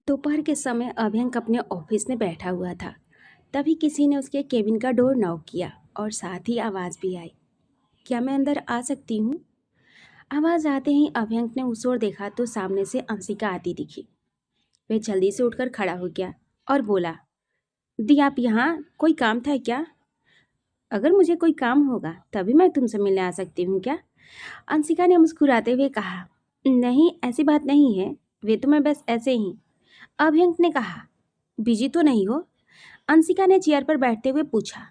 दोपहर के समय अभयंक अपने ऑफिस में बैठा हुआ था। तभी किसी ने उसके केबिन का डोर नॉक किया और साथ ही आवाज़ भी आई। क्या मैं अंदर आ सकती हूँ? आवाज़ आते ही अभयंक ने उस ओर देखा तो सामने से अंशिका आती दिखी। वह जल्दी से उठकर खड़ा हो गया और बोला, दी आप यहाँ, कोई काम था क्या? अगर मुझे कोई काम होगा तभी मैं तुमसे मिलने आ सकती हूँ क्या? अंशिका ने मुस्कुराते हुए कहा, नहीं ऐसी बात नहीं है, वे तो मैं बस ऐसे ही। अभयंक ने कहा, बिजी तो नहीं हो? अंशिका ने चेयर पर बैठते हुए पूछा।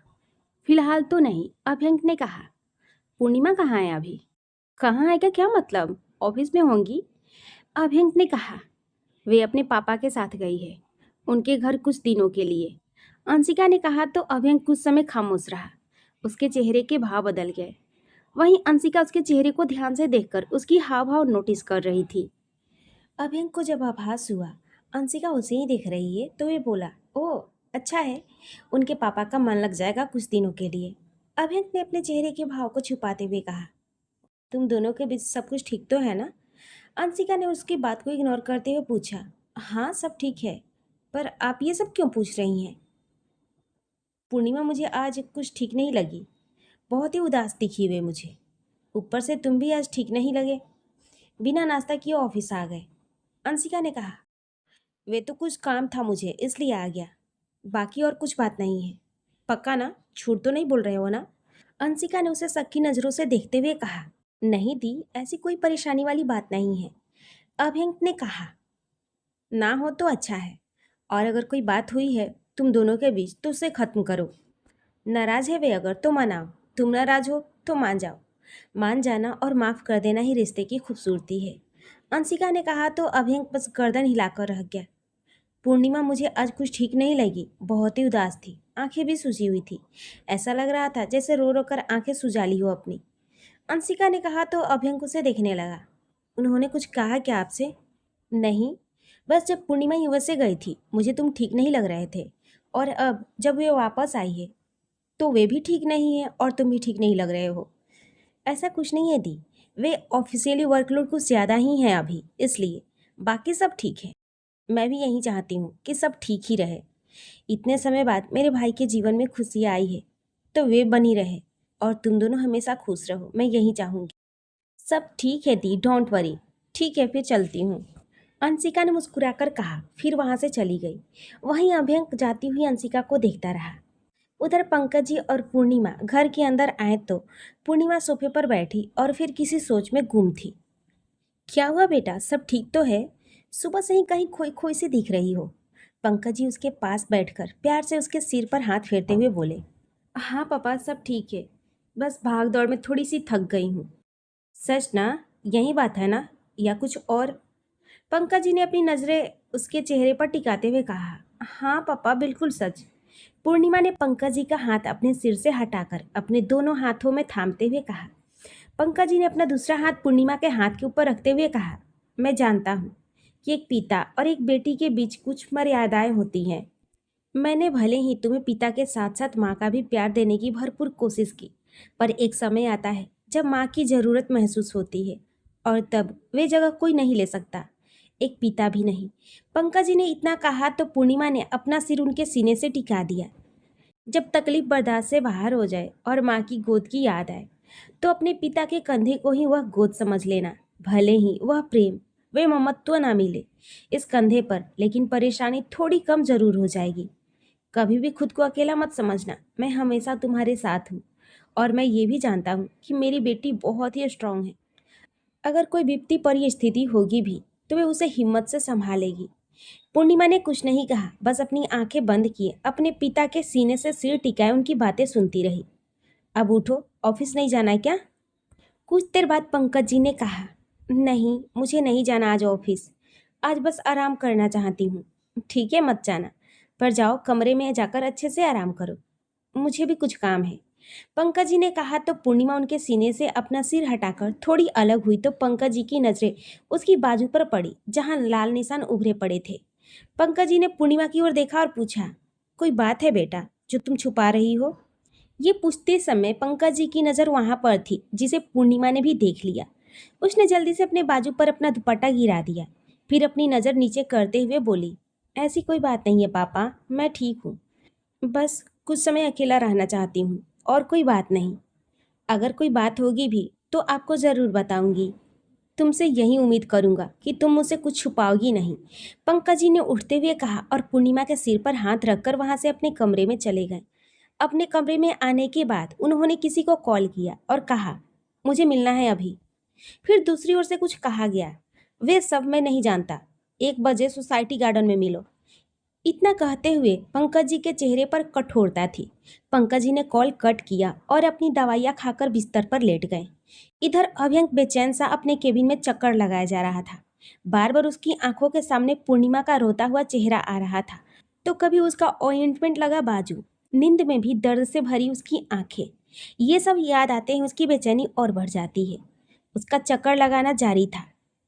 फिलहाल तो नहीं, अभयंक ने कहा। पूर्णिमा कहाँ है अभी? कहाँ है क्या मतलब? ऑफिस में होंगी। अभयंक ने कहा। वे अपने पापा के साथ गई है, उनके घर कुछ दिनों के लिए। अंशिका ने कहा तो अभयंक कुछ समय खामोश रहा। उसके चेहरे के भाव बदल गए। वहीं अंशिका उसके चेहरे को ध्यान से देखकर उसकी हाव भाव नोटिस कर रही थी। अभयंक को जब आभास हुआ अंशिका उसे ही देख रही है तो वे बोला, ओह अच्छा है, उनके पापा का मन लग जाएगा कुछ दिनों के लिए। अभयंक ने अपने चेहरे के भाव को छुपाते हुए कहा, तुम दोनों के बीच सब कुछ ठीक तो है ना? अंशिका ने उसकी बात को इग्नोर करते हुए पूछा, हाँ सब ठीक है, पर आप ये सब क्यों पूछ रही हैं? पूर्णिमा, मुझे आज कुछ ठीक नहीं लगी, बहुत ही उदास दिखी हुई मुझे। ऊपर से तुम भी आज ठीक नहीं लगे, बिना नाश्ता किए ऑफिस आ गए। अंशिका ने कहा, वे तो कुछ काम था मुझे इसलिए आ गया, बाकी और कुछ बात नहीं है। पक्का ना? झूठ तो नहीं बोल रहे हो ना? अंशिका ने उसे शक की नज़रों से देखते हुए कहा, नहीं दी, ऐसी कोई परेशानी वाली बात नहीं है। अभयंक ने कहा, ना हो तो अच्छा है, और अगर कोई बात हुई है तुम दोनों के बीच तो उसे खत्म करो। नाराज है वे अगर तो मनाओ, तुम नाराज हो तो मान जाओ। मान जाना और माफ़ कर देना ही रिश्ते की खूबसूरती है। अंशिका ने कहा तो अभयंक बस गर्दन हिलाकर रह गया। पूर्णिमा, मुझे आज कुछ ठीक नहीं लगी, बहुत ही उदास थी, आंखें भी सूजी हुई थी। ऐसा लग रहा था जैसे रो रो कर आंखें सुजा ली हो अपनी। अंशिका ने कहा तो अभयंक उसे देखने लगा। उन्होंने कुछ कहा क्या आपसे? नहीं, बस जब पूर्णिमा यूएस से गई थी मुझे तुम ठीक नहीं लग रहे थे, और अब जब वे वापस आई है तो वे भी ठीक नहीं है और तुम भी ठीक नहीं लग रहे हो। ऐसा कुछ नहीं है दी, वे ऑफिशियली वर्कलोड कुछ ज़्यादा ही है अभी, इसलिए बाकी सब ठीक है। मैं भी यही चाहती हूँ कि सब ठीक ही रहे। इतने समय बाद मेरे भाई के जीवन में खुशियाँ आई है तो वे बनी रहे, और तुम दोनों हमेशा खुश रहो, मैं यही चाहूँगी। सब ठीक है दी, डोंट वरी। ठीक है फिर चलती हूँ, अंशिका ने मुस्कुराकर कहा, फिर वहाँ से चली गई। वहीं अभयंक जाती हुई अंशिका को देखता रहा। उधर पंकज जी और पूर्णिमा घर के अंदर आए तो पूर्णिमा सोफे पर बैठी और फिर किसी सोच में गुम थी। क्या हुआ बेटा, सब ठीक तो है? सुबह से ही कहीं खोई खोई सी दिख रही हो। पंकज जी उसके पास बैठकर प्यार से उसके सिर पर हाथ फेरते हुए बोले, हाँ पापा सब ठीक है, बस भाग दौड़ में थोड़ी सी थक गई हूँ। सच ना? यही बात है ना, या कुछ और? पंकज जी ने अपनी नज़रें उसके चेहरे पर टिकाते हुए कहा, हाँ पापा बिल्कुल सच। पूर्णिमा ने पंकज जी का हाथ अपने सिर से हटाकर अपने दोनों हाथों में थामते हुए कहा। पंकज जी ने अपना दूसरा हाथ पूर्णिमा के हाथ के ऊपर रखते हुए कहा, मैं जानता हूँ कि एक पिता और एक बेटी के बीच कुछ मर्यादाएं होती हैं। मैंने भले ही तुम्हें पिता के साथ साथ माँ का भी प्यार देने की भरपूर कोशिश की, पर एक समय आता है जब माँ की ज़रूरत महसूस होती है, और तब वे जगह कोई नहीं ले सकता, एक पिता भी नहीं। पंकज जी ने इतना कहा तो पूर्णिमा ने अपना सिर उनके सीने से टिका दिया। जब तकलीफ बर्दाश्त से बाहर हो जाए और माँ की गोद की याद आए तो अपने पिता के कंधे को ही वह गोद समझ लेना, भले ही वह प्रेम वे ममत्व ना मिले इस कंधे पर, लेकिन परेशानी थोड़ी कम जरूर हो जाएगी। कभी भी खुद को अकेला मत समझना, मैं हमेशा तुम्हारे साथ हूँ, और मैं ये भी जानता हूँ कि मेरी बेटी बहुत ही स्ट्रांग है। अगर कोई विपत्ति परिस्थिति होगी भी तो वे उसे हिम्मत से संभालेगी। पूर्णिमा ने कुछ नहीं कहा, बस अपनी आंखें बंद किए अपने पिता के सीने से सिर टिकाए उनकी बातें सुनती रही। अब उठो, ऑफिस नहीं जाना है क्या? कुछ देर बाद पंकज जी ने कहा, नहीं मुझे नहीं जाना आज ऑफिस, आज बस आराम करना चाहती हूँ। ठीक है मत जाना, पर जाओ कमरे में जाकर अच्छे से आराम करो, मुझे भी कुछ काम है। पंकज जी ने कहा तो पूर्णिमा उनके सीने से अपना सिर हटाकर थोड़ी अलग हुई तो पंकज जी की नज़रें उसकी बाजू पर पड़ी जहां लाल निशान उभरे पड़े थे। पंकज जी ने पूर्णिमा की ओर देखा और पूछा, कोई बात है बेटा जो तुम छुपा रही हो? ये पूछते समय पंकज जी की नज़र वहां पर थी जिसे पूर्णिमा ने भी देख लिया। उसने जल्दी से अपने बाजू पर अपना दुपट्टा गिरा दिया, फिर अपनी नज़र नीचे करते हुए बोली, ऐसी कोई बात नहीं है पापा, मैं ठीक हूँ। बस कुछ समय अकेला रहना चाहती हूँ, और कोई बात नहीं। अगर कोई बात होगी भी तो आपको ज़रूर बताऊंगी। तुमसे यही उम्मीद करूंगा कि तुम मुझसे कुछ छुपाओगी नहीं। पंकज जी ने उठते हुए कहा और पूर्णिमा के सिर पर हाथ रखकर वहां से अपने कमरे में चले गए। अपने कमरे में आने के बाद उन्होंने किसी को कॉल किया और कहा, मुझे मिलना है अभी। फिर दूसरी ओर से कुछ कहा गया, वे सब मैं नहीं जानता, 1 बजे सोसाइटी गार्डन में मिलो। इतना कहते हुए पंकज जी के चेहरे पर कठोरता थी। पंकज जी ने कॉल कट किया और अपनी दवाइयाँ खाकर बिस्तर पर लेट गए। इधर अभ्यंक बेचैन सा अपने केबिन में चक्कर लगाया जा रहा था। बार बार उसकी आंखों के सामने पूर्णिमा का रोता हुआ चेहरा आ रहा था, तो कभी उसका ऑइंटमेंट लगा बाजू, नींद में भी दर्द से भरी उसकी आंखें। ये सब याद आते ही उसकी बेचैनी और बढ़ जाती है। उसका चक्कर लगाना जारी था।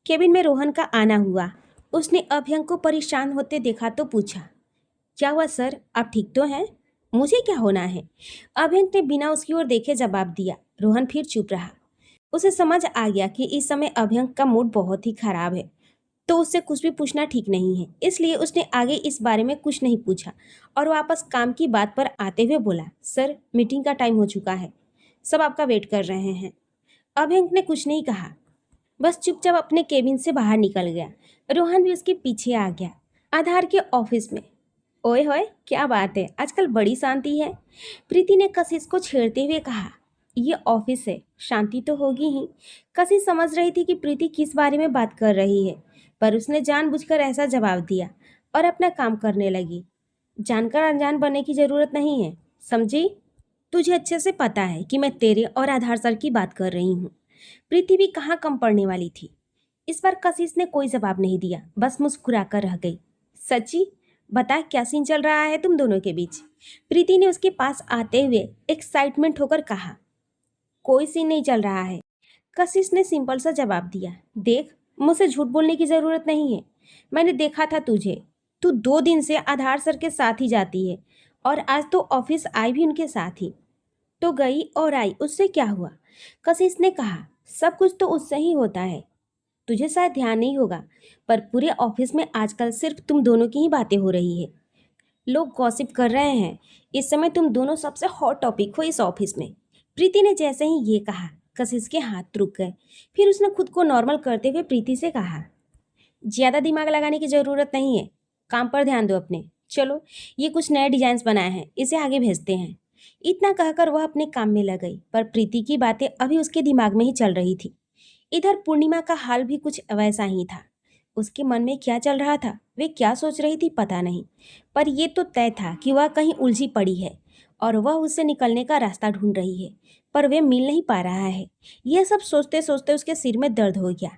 केबिन में रोहन का आना हुआ। उसने अभ्यंक को परेशान होते देखा तो पूछा, क्या हुआ सर, आप ठीक तो हैं? मुझे क्या होना है? अभ्यंक ने बिना उसकी ओर देखे जवाब दिया। रोहन फिर चुप रहा। उसे समझ आ गया कि इस समय अभ्यंक का मूड बहुत ही खराब है, तो उससे कुछ भी पूछना ठीक नहीं है। इसलिए उसने आगे इस बारे में कुछ नहीं पूछा और वापस काम की बात पर आते हुए बोला, सर मीटिंग का टाइम हो चुका है, सब आपका वेट कर रहे हैं। अभ्यंक ने कुछ नहीं कहा, बस चुपचाप अपने केबिन से बाहर निकल गया। रोहन भी उसके पीछे आ गया। आधार के ऑफिस में, ओए होए क्या बात है, आजकल बड़ी शांति है। प्रीति ने कशिश को छेड़ते हुए कहा, ये ऑफिस है, शांति तो होगी ही। कशिश समझ रही थी कि प्रीति किस बारे में बात कर रही है, पर उसने जानबूझकर ऐसा जवाब दिया और अपना काम करने लगी। जानकर अनजान बनने की जरूरत नहीं है, समझी? तुझे अच्छे से पता है कि मैं तेरे और आधार सर की बात कर रही हूँ। प्रीति भी कहाँ कम पड़ने वाली थी। इस बार कशिश ने कोई जवाब नहीं दिया, बस मुस्कुराकर रह गई। सच्ची बता, क्या सीन चल रहा है तुम दोनों के बीच? प्रीति ने उसके पास आते हुए एक्साइटमेंट होकर कहा। कोई सीन नहीं चल रहा है, कशिश ने सिंपल सा जवाब दिया। देख, मुझसे झूठ बोलने की जरूरत नहीं है। मैंने देखा था तुझे, तू 2 दिन से आधार सर के साथ ही जाती है, और आज तो ऑफिस आई भी उनके साथ ही। तो गई और आई, उससे क्या हुआ? कशिश ने कहा, सब कुछ तो उससे ही होता है। तुझे शायद ध्यान नहीं होगा, पर पूरे ऑफिस में आजकल सिर्फ तुम दोनों की ही बातें हो रही है। लोग गॉसिप कर रहे हैं। इस समय तुम दोनों सबसे हॉट टॉपिक हो इस ऑफिस में। प्रीति ने जैसे ही ये कहा, कशिश के हाथ रुक गए। फिर उसने खुद को नॉर्मल करते हुए प्रीति से कहा, ज़्यादा दिमाग लगाने की ज़रूरत नहीं है, काम पर ध्यान दो अपने। चलो, ये कुछ नए डिजाइन बनाए हैं, इसे आगे भेजते हैं। इतना कहकर वह अपने काम में लग गई, पर प्रीति की बातें अभी उसके दिमाग में ही चल रही थी। इधर पूर्णिमा का हाल भी कुछ वैसा ही था। उसके मन में क्या चल रहा था, वे क्या सोच रही थी, पता नहीं, पर यह तो तय था कि वह कहीं उलझी पड़ी है और वह उससे निकलने का रास्ता ढूंढ रही है, पर वे मिल नहीं पा रहा है। यह सब सोचते सोचते उसके सिर में दर्द हो गया।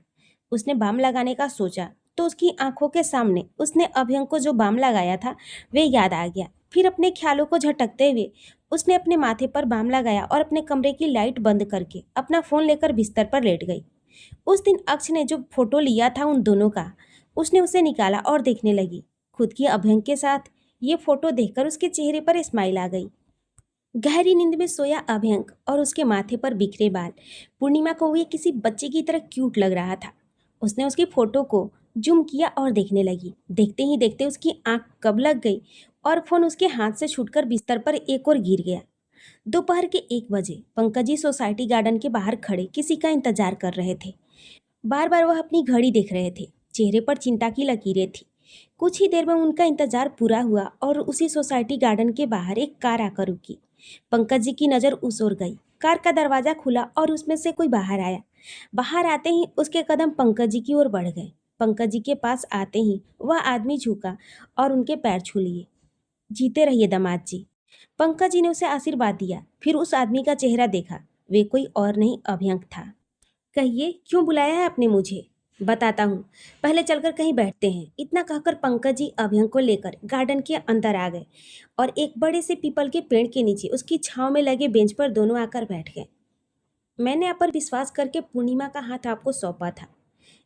उसने बाम लगाने का सोचा तो उसकी आंखों के सामने उसने अभ्यंक को जो बाम लगाया था वे याद आ गया। फिर अपने ख्यालों को झटकते हुए उसने अपने माथे पर बाम लगाया और अपने कमरे की लाइट बंद करके अपना फ़ोन लेकर बिस्तर पर लेट गई। उस दिन अक्ष ने जो फोटो लिया था उन दोनों का, उसने उसे निकाला और देखने लगी। खुद की अभ्यंक के साथ ये फोटो देखकर उसके चेहरे पर स्माइल आ गई। गहरी नींद में सोया अभ्यंक और उसके माथे पर बिखरे बाल पूर्णिमा को वे किसी बच्चे की तरह क्यूट लग रहा था। उसने उसकी फोटो को जूम किया और देखने लगी। देखते ही देखते उसकी आंख कब लग गई और फोन उसके हाथ से छूटकर बिस्तर पर एक और गिर गया। दोपहर के 1 बजे पंकजी सोसाइटी गार्डन के बाहर खड़े किसी का इंतजार कर रहे थे। बार बार वह अपनी घड़ी देख रहे थे। चेहरे पर चिंता की लकीरें थी। कुछ ही देर में उनका इंतजार पूरा हुआ और उसी सोसाइटी गार्डन के बाहर एक कार आकर रुकी। पंकज जी की नज़र उस ओर गई। कार का दरवाजा खुला और उसमें से कोई बाहर आया। बाहर आते ही उसके कदम पंकज जी की ओर बढ़ गए। पंकज जी के पास आते ही वह आदमी झुका और उनके पैर छू लिए। जीते रहिए दामाद जी। पंकज जी ने उसे आशीर्वाद दिया। फिर उस आदमी का चेहरा देखा। वे कोई और नहीं, अभ्यंक था। कहिए, क्यों बुलाया है आपने मुझे? बताता हूँ, पहले चलकर कहीं बैठते हैं। इतना कहकर पंकज जी अभ्यंक को लेकर गार्डन के अंदर आ गए और एक बड़े से पीपल के पेड़ के नीचे उसकी छांव में लगे बेंच पर दोनों आकर बैठ गए। मैंने आप पर विश्वास करके पूर्णिमा का हाथ आपको सौंपा था,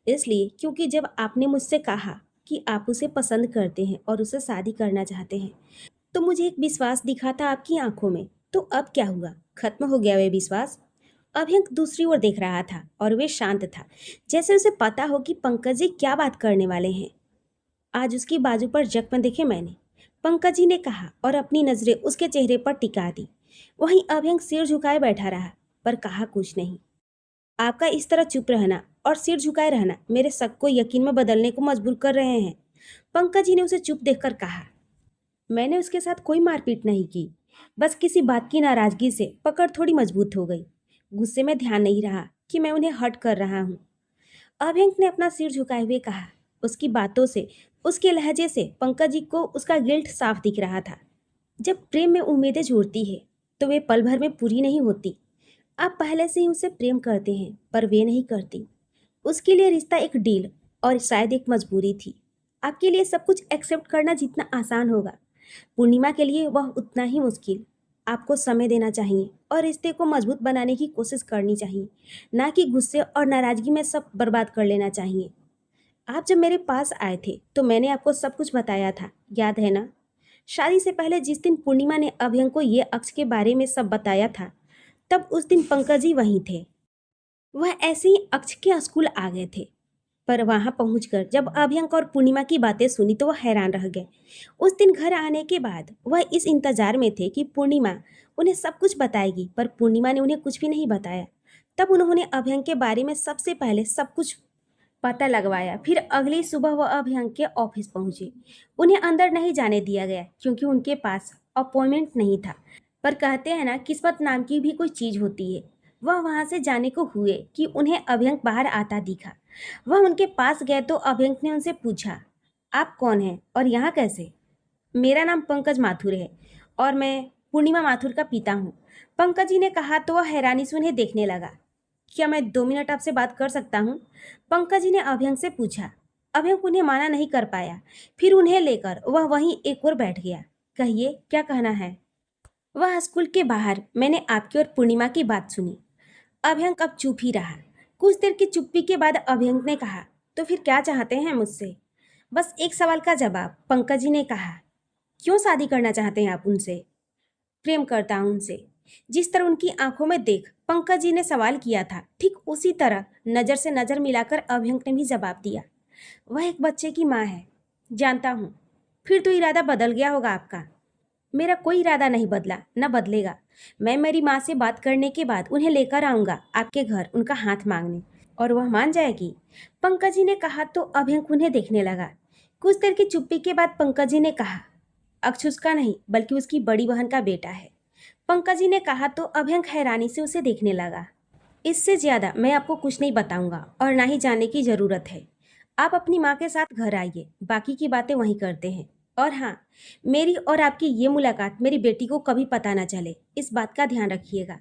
इसलिए क्योंकि जब आपने मुझसे कहा कि आप उसे पसंद करते हैं और उसे शादी करना चाहते हैं, तो मुझे एक विश्वास दिखा था आपकी आंखों में। तो अब क्या हुआ? खत्म हो गया वे विश्वास? अभ्यंक दूसरी ओर देख रहा था और वे शांत था, जैसे उसे पता हो कि पंकज जी क्या बात करने वाले हैं। आज उसकी बाजू पर जख्म देखे मैंने, पंकज जी ने कहा और अपनी नजरें उसके चेहरे पर टिका दी। वहीं अभ्यंक सिर झुकाए बैठा रहा, पर कहा कुछ नहीं। आपका इस तरह चुप रहना और सिर झुकाए रहना मेरे शक को यकीन में बदलने को मजबूर कर रहे हैं। पंकज जी ने उसे चुप देखकर कहा। मैंने उसके साथ कोई मारपीट नहीं की, बस किसी बात की नाराजगी से पकड़ थोड़ी मजबूत हो गई। गुस्से में ध्यान नहीं रहा कि मैं उन्हें हर्ट कर रहा हूँ। अभ्यंक ने अपना सिर झुकाए हुए कहा। उसकी बातों से, उसके लहजे से पंकज जी को उसका गिल्ट साफ दिख रहा था। जब प्रेम में उम्मीदें जुड़ती है तो वे पल भर में पूरी नहीं होती। आप पहले से ही उसे प्रेम करते हैं, पर वे नहीं करती। उसके लिए रिश्ता एक डील और शायद एक मजबूरी थी। आपके लिए सब कुछ एक्सेप्ट करना जितना आसान होगा, पूर्णिमा के लिए वह उतना ही मुश्किल। आपको समय देना चाहिए और रिश्ते को मजबूत बनाने की कोशिश करनी चाहिए, ना कि गुस्से और नाराजगी में सब बर्बाद कर लेना चाहिए। आप जब मेरे पास आए थे तो मैंने आपको सब कुछ बताया था, याद है ना? शादी से पहले जिस दिन पूर्णिमा ने अभ्यंक को ये अक्ष के बारे में सब बताया था, तब उस दिन पंकज जी वहीं थे। वह ऐसे ही अक्ष के स्कूल आ गए थे, पर वहां पहुंचकर जब अभ्यंक और पूर्णिमा की बातें सुनी तो वह हैरान रह गए। उस दिन घर आने के बाद वह इस इंतजार में थे कि पूर्णिमा उन्हें सब कुछ बताएगी, पर पूर्णिमा ने उन्हें कुछ भी नहीं बताया। तब उन्होंने अभ्यंक के बारे में सबसे पहले सब कुछ पता लगवाया। फिर अगली सुबह वह अभ्यंक के ऑफिस पहुंचे। उन्हें अंदर नहीं जाने दिया गया क्योंकि उनके पास अपॉइंटमेंट नहीं था, पर कहते हैं ना, किस्मत नाम की भी कोई चीज होती है। वह वहां से जाने को हुए कि उन्हें अभ्यंक बाहर आता दिखा। वह उनके पास गए तो अभ्यंक ने उनसे पूछा, आप कौन हैं और यहाँ कैसे? मेरा नाम पंकज माथुर है और मैं पूर्णिमा माथुर का पिता हूँ, पंकज जी ने कहा तो वह हैरानी से उन्हें देखने लगा। क्या मैं 2 मिनट आपसे बात कर सकता हूँ? पंकज जी ने अभ्यंक से पूछा। अभ्यंक उन्हें माना नहीं कर पाया। फिर उन्हें लेकर वह वहीं एक और बैठ गया। कहिए, क्या कहना है? वह स्कूल के बाहर मैंने आपकी और पूर्णिमा की बात सुनी। अभ्यंक अब चुप ही रहा। कुछ देर की चुप्पी के बाद अभ्यंक ने कहा, तो फिर क्या चाहते हैं मुझसे? बस एक सवाल का जवाब, पंकज जी ने कहा। क्यों शादी करना चाहते हैं आप उनसे? प्रेम करता हूं उनसे। जिस तरह उनकी आंखों में देख पंकज जी ने सवाल किया था, ठीक उसी तरह नजर से नजर मिलाकर अभ्यंक ने भी जवाब दिया। वह एक बच्चे की माँ है। जानता हूँ। फिर तो इरादा बदल गया होगा आपका। मेरा कोई इरादा नहीं बदला, न बदलेगा। मैं मेरी माँ से बात करने के बाद उन्हें लेकर आऊंगा आपके घर, उनका हाथ मांगने, और वह मान जाएगी। पंकज जी ने कहा तो अभ्यंक उन्हें देखने लगा। कुछ देर की चुप्पी के बाद पंकज जी ने कहा, अक्ष उसका नहीं बल्कि उसकी बड़ी बहन का बेटा है। पंकज जी ने कहा तो अभ्यंक हैरानी से उसे देखने लगा। इससे ज्यादा मैं आपको कुछ नहीं बताऊंगा और ना ही जानने की जरूरत है। आप अपनी माँ के साथ घर आइए, बाकी की बातें वहीं करते हैं। और हाँ, मेरी और आपकी ये मुलाकात मेरी बेटी को कभी पता ना चले, इस बात का ध्यान रखिएगा।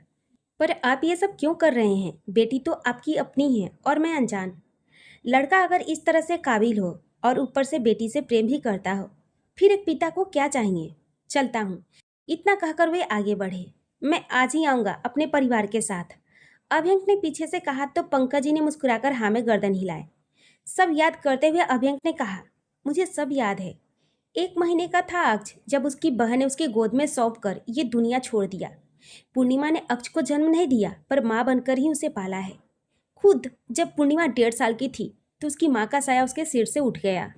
पर आप ये सब क्यों कर रहे हैं? बेटी तो आपकी अपनी है और मैं अनजान। लड़का अगर इस तरह से काबिल हो और ऊपर से बेटी से प्रेम भी करता हो, फिर एक पिता को क्या चाहिए? चलता हूँ। इतना कहकर वे आगे बढ़े। मैं आज ही आऊँगा अपने परिवार के साथ, अभ्यंक ने पीछे से कहा तो पंकज जी ने मुस्कुराकर हाँ में गर्दन हिलाए। सब याद करते हुए अभ्यंक ने कहा, मुझे सब याद है। 1 महीने का था अक्ष जब उसकी बहन ने उसके गोद में सौंप कर ये दुनिया छोड़ दिया। पूर्णिमा ने अक्ष को जन्म नहीं दिया, पर माँ बनकर ही उसे पाला है। खुद जब पूर्णिमा 1.5 साल की थी तो उसकी माँ का साया उसके सिर से उठ गया।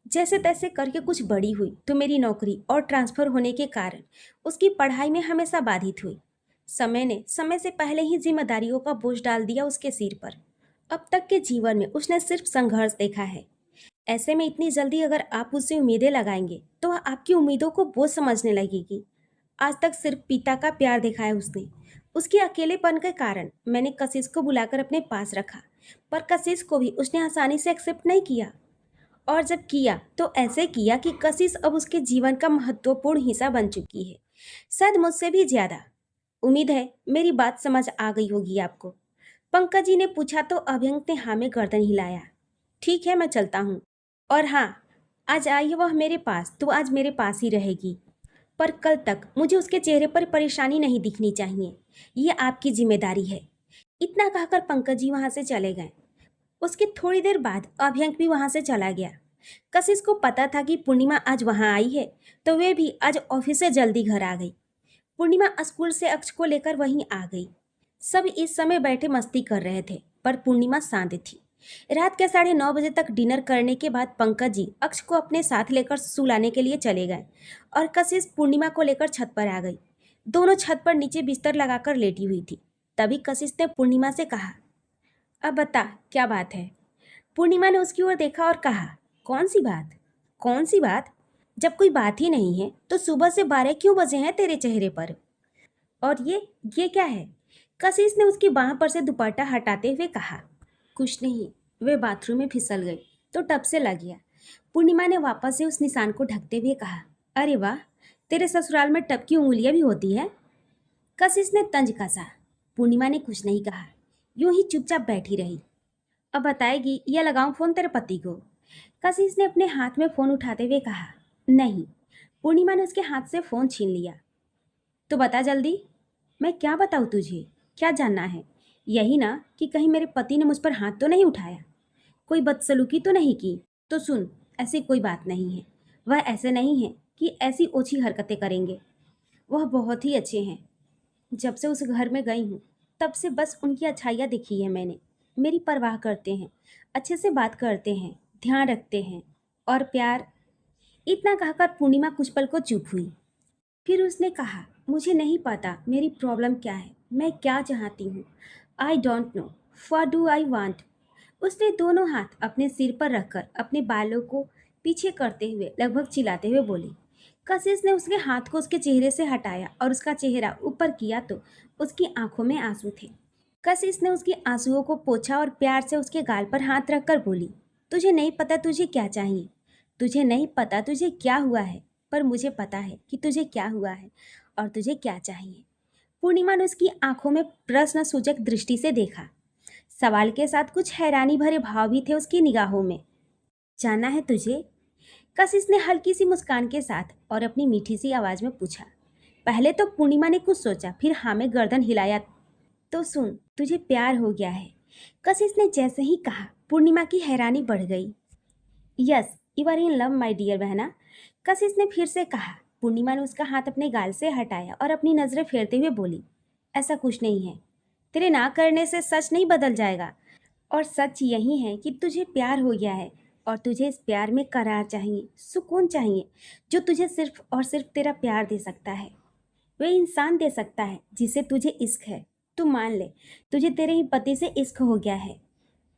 जैसे तैसे करके कुछ बड़ी हुई तो मेरी नौकरी और ट्रांसफर होने के कारण उसकी पढ़ाई में हमेशा बाधित हुई। समय ने समय से पहले ही जिम्मेदारियों का बोझ डाल दिया उसके सिर पर। अब तक के जीवन में उसने सिर्फ संघर्ष देखा है। ऐसे में इतनी जल्दी अगर आप उससे उम्मीदें लगाएंगे तो वह आपकी उम्मीदों को बोझ समझने लगेगी। आज तक सिर्फ पिता का प्यार देखा है उसने। उसके अकेलेपन के कारण मैंने कशिश को बुलाकर अपने पास रखा, पर कशिश को भी उसने आसानी से एक्सेप्ट नहीं किया। और जब किया तो ऐसे किया कि कशिश अब उसके जीवन का महत्वपूर्ण हिस्सा बन चुकी है, शायद मुझसे भी ज्यादा। उम्मीद है मेरी बात समझ आ गई होगी आपको, पंकज जी ने पूछा तो अभ्यंक ने हाँ में गर्दन हिलाया। ठीक है, मैं चलता हूँ। और हाँ, आज आई है वह मेरे पास तो आज मेरे पास ही रहेगी, पर कल तक मुझे उसके चेहरे पर परेशानी नहीं दिखनी चाहिए। ये आपकी जिम्मेदारी है। इतना कहकर पंकज जी वहां से चले गए। उसके थोड़ी देर बाद अभ्यंक भी वहां से चला गया। कशिश को पता था कि पूर्णिमा आज वहां आई है, तो वे भी आज ऑफिस से जल्दी घर आ गई। पूर्णिमा स्कूल से अक्ष को लेकर वहीं आ गई। सब इस समय बैठे मस्ती कर रहे थे, पर पूर्णिमा शांत थी। रात के 9:30 तक डिनर करने के बाद पंकज जी अक्ष को अपने साथ लेकर सुलाने के लिए चले गए और कशिश पूर्णिमा को लेकर छत पर आ गई। दोनों छत पर नीचे बिस्तर लगाकर लेटी हुई थी। तभी कशिश ने पूर्णिमा से कहा, अब बता क्या बात है। पूर्णिमा ने उसकी ओर देखा और कहा, कौन सी बात? कौन सी बात? जब कोई बात ही नहीं है तो सुबह से 12 क्यों बजे हैं तेरे चेहरे पर? और ये क्या है? कशिश ने उसकी बाह पर से दुपट्टा हटाते हुए कहा, कुछ नहीं, वे बाथरूम में फिसल गई तो टब से लग गया। पूर्णिमा ने वापस से उस निशान को ढकते हुए कहा, अरे वाह, तेरे ससुराल में टब की उंगलियां भी होती है। कशिश ने तंज कसा। पूर्णिमा ने कुछ नहीं कहा, यूं ही चुपचाप बैठी रही। अब बताएगी या लगाऊं फोन तेरे पति को? कशिश ने अपने हाथ में फोन उठाते हुए कहा। नहीं। पूर्णिमा ने उसके हाथ से फोन छीन लिया। तो बता जल्दी। मैं क्या बताऊं तुझे? क्या जानना है? यही ना कि कहीं मेरे पति ने मुझ पर हाथ तो नहीं उठाया, कोई बदसलूकी तो नहीं की? तो सुन, ऐसी कोई बात नहीं है। वह ऐसे नहीं है कि ऐसी ओछी हरकतें करेंगे। वह बहुत ही अच्छे हैं। जब से उस घर में गई हूँ तब से बस उनकी अच्छाइयाँ देखी है मैंने। मेरी परवाह करते हैं, अच्छे से बात करते हैं, ध्यान रखते हैं और प्यार। इतना कहकर पूर्णिमा कुछ पल को चुप हुई। फिर उसने कहा, मुझे नहीं पता मेरी प्रॉब्लम क्या है, मैं क्या चाहती हूँ। I don't know what do I want. उसने दोनों हाथ अपने सिर पर रखकर अपने बालों को पीछे करते हुए लगभग चिल्लाते हुए बोली। कशिश ने उसके हाथ को उसके चेहरे से हटाया और उसका चेहरा ऊपर किया तो उसकी आंखों में आंसू थे। कशिश ने उसकी आंसुओं को पोंछा और प्यार से उसके गाल पर हाथ रखकर बोली, तुझे नहीं पता तुझे क्या चाहिए, तुझे नहीं पता तुझे क्या हुआ है, पर मुझे पता है कि तुझे क्या हुआ है और तुझे क्या चाहिए। पूर्णिमा ने उसकी आंखों में प्रश्न सूचक दृष्टि से देखा। सवाल के साथ कुछ हैरानी भरे भाव भी थे उसकी निगाहों में। जानना है तुझे? कशिश ने हल्की सी मुस्कान के साथ और अपनी मीठी सी आवाज में पूछा। पहले तो पूर्णिमा ने कुछ सोचा, फिर हाँ में गर्दन हिलाया। तो सुन, तुझे प्यार हो गया है। कशिश ने जैसे ही कहा, पूर्णिमा की हैरानी बढ़ गई। Yes, you are in love my dear बहना, कशिश ने फिर से कहा। पूर्णिमा ने उसका हाथ अपने गाल से हटाया और अपनी नजरें फेरते हुए बोली, ऐसा कुछ नहीं है। तेरे ना करने से सच नहीं बदल जाएगा। और सच यही है कि तुझे प्यार हो गया है और तुझे इस प्यार में करार चाहिए, सुकून चाहिए, जो तुझे सिर्फ और सिर्फ तेरा प्यार दे सकता है। वह इंसान दे सकता है जिसे तुझे इश्क है। तू मान ले, तुझे तेरे ही पति से इश्क हो गया है।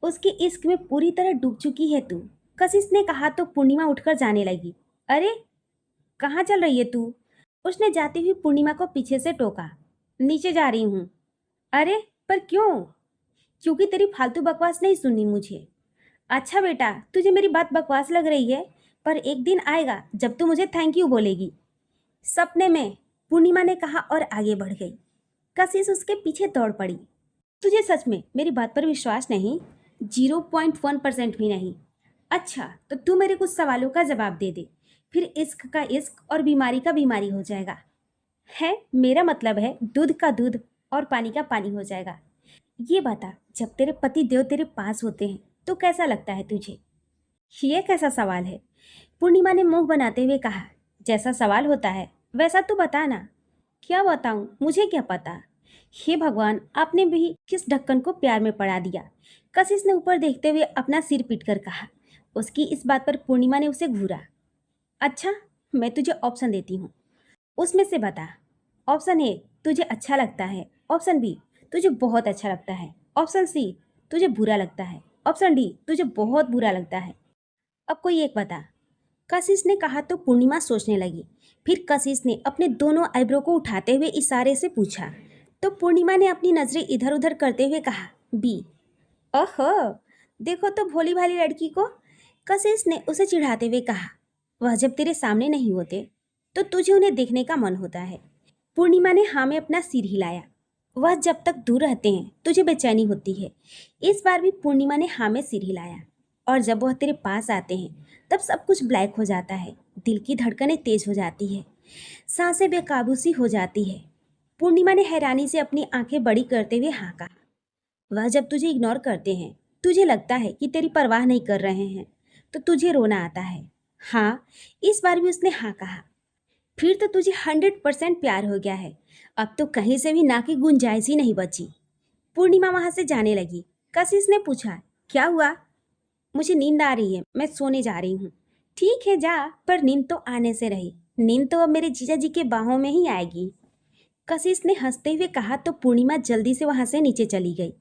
उसके इश्क में पूरी तरह डूब चुकी है तू। कशिश ने कहा तो पूर्णिमा उठकर जाने लगी। अरे, कहाँ चल रही है तू? उसने जाती हुई पूर्णिमा को पीछे से टोका। नीचे जा रही हूँ। अरे, पर क्यों? क्योंकि तेरी फालतू बकवास नहीं सुननी मुझे। अच्छा बेटा, तुझे मेरी बात बकवास लग रही है, पर एक दिन आएगा जब तू मुझे थैंक यू बोलेगी। सपने में, पूर्णिमा ने कहा और आगे बढ़ गई। कशिश उसके पीछे दौड़ पड़ी। तुझे सच में मेरी बात पर विश्वास नहीं? 0.1% भी नहीं? अच्छा, तो तू मेरे कुछ सवालों का जवाब दे दे, फिर इश्क का इश्क और बीमारी का बीमारी हो जाएगा। है, मेरा मतलब है दूध का दूध और पानी का पानी हो जाएगा। ये बता, जब तेरे पति देव तेरे पास होते हैं तो कैसा लगता है तुझे? ये कैसा सवाल है? पूर्णिमा ने मुंह बनाते हुए कहा। जैसा सवाल होता है वैसा तू बता ना। क्या बताऊं, मुझे क्या पता। हे भगवान, आपने भी किस ढक्कन को प्यार में पड़ा दिया। कशिश ने ऊपर देखते हुए अपना सिर पीटकर कहा। उसकी इस बात पर पूर्णिमा ने उसे घूरा। अच्छा, मैं तुझे ऑप्शन देती हूँ, उसमें से बता। ऑप्शन ए, तुझे अच्छा लगता है। ऑप्शन बी, तुझे बहुत अच्छा लगता है। ऑप्शन सी, तुझे बुरा लगता है। ऑप्शन डी, तुझे बहुत बुरा लगता है। अब कोई एक बता। कशिश ने कहा तो पूर्णिमा सोचने लगी। फिर कशिश ने अपने दोनों आईब्रो को उठाते हुए इशारे से पूछा तो पूर्णिमा ने अपनी नजरें इधर उधर करते हुए कहा, बी। ओहो, देखो तो भोली भाली लड़की को, कशिश ने उसे चिढ़ाते हुए कहा। वह जब तेरे सामने नहीं होते तो तुझे उन्हें देखने का मन होता है। पूर्णिमा ने हाँ में अपना सिर हिलाया। वह जब तक दूर रहते हैं तुझे बेचैनी होती है। इस बार भी पूर्णिमा ने हाँ में सिर हिलाया। और जब वह तेरे पास आते हैं तब सब कुछ ब्लैक हो जाता है। दिल की धड़कनें तेज हो जाती है, सांसें बेकाबू सी हो जाती है। पूर्णिमा ने हैरानी से अपनी आंखें बड़ी करते हुए हाँ कहा। वह जब तुझे इग्नोर करते हैं, तुझे लगता है कि तेरी परवाह नहीं कर रहे हैं, तो तुझे रोना आता है। हाँ, इस बार भी उसने हाँ कहा। फिर तो तुझे 100% प्यार हो गया है। अब तो कहीं से भी ना की गुंजाइश ही नहीं बची। पूर्णिमा वहां से जाने लगी। कशिश ने पूछा, क्या हुआ? मुझे नींद आ रही है, मैं सोने जा रही हूँ। ठीक है जा, पर नींद तो आने से रही। नींद तो अब मेरे जीजा जी के बाहों में ही आएगी। कशिश ने हंसते हुए कहा तो पूर्णिमा जल्दी से वहां से नीचे चली गई।